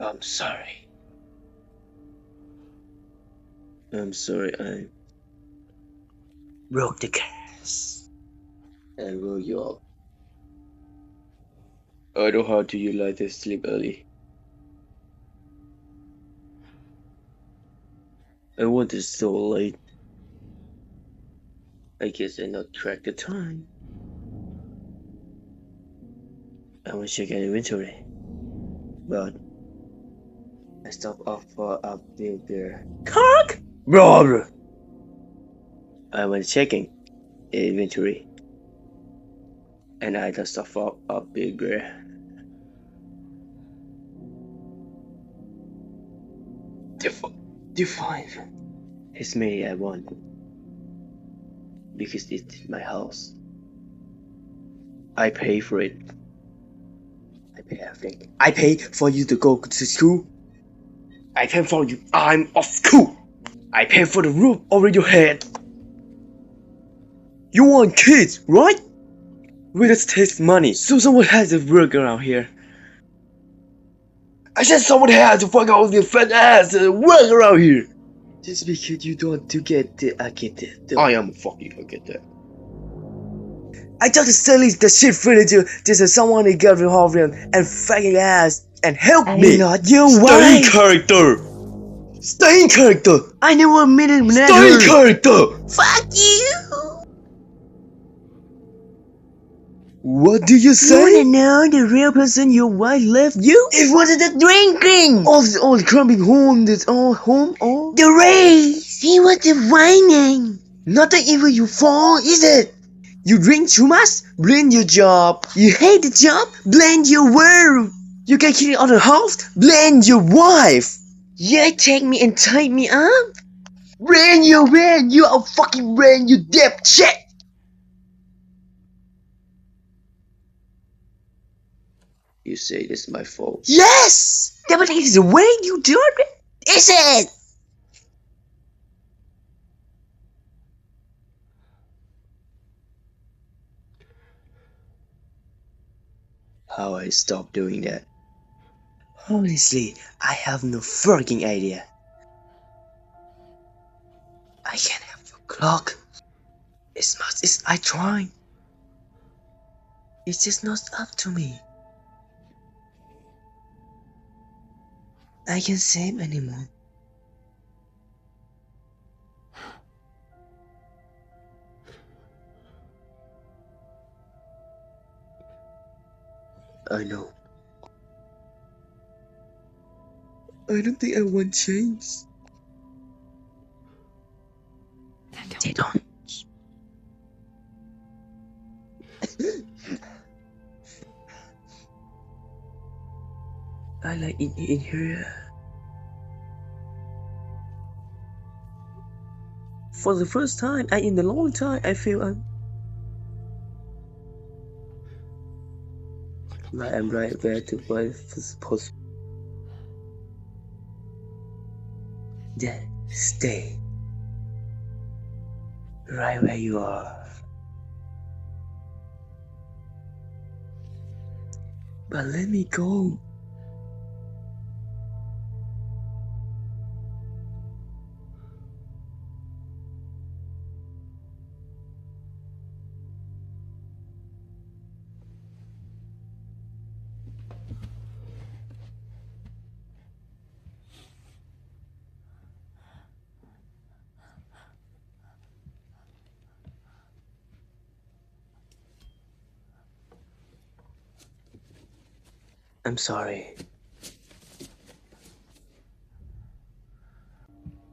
I'm sorry. I'm sorry I broke the glass and woke you up. I know how do you like to sleep early. I want it so late. I guess I not track the time. I want to check an inventory, but I stopped off for a bigger cock, bro. I went checking inventory, and I just stopped for a bigger. Define. It's me I want because it's my house. I pay for it. I pay everything. I pay for you to go to school. I pay for you. I'm off school. I pay for the roof over your head. You want kids, right? We just take money, so someone has to work around here. I said someone has to fuck all the fat ass to work around here. Just because you don't to get it, I get it. I am fucking I get that. I just sell the shit furniture just as someone to get involved in and fucking ass and help me. Not your wife. Stay in character. Stay in character. I never admitted that. Stay in character. Fuck you. What do you say? You wanna know the real person your wife left you? It wasn't the drinking! All the crumbing home, this all home, all the race! He was the whining! Not the evil you fall, is it? You drink too much? Blame your job. You hate the job? Blame your world. You get kicked out of the house? Blame your wife. You take me and tie me up? Blame your man, you are fucking brain, you deaf shit! You say it's my fault. Yes! That is the way you do it, is it? How I stop doing that? Honestly, I have no fucking idea. I can't have a clock. As much as I try. It's just not up to me. I can't save anymore. I know. I don't think I want change. They don't. I like it in here. For the first time, in a long time, I feel I'm right where to find supposed. Then stay right where you are. But let me go. I'm sorry.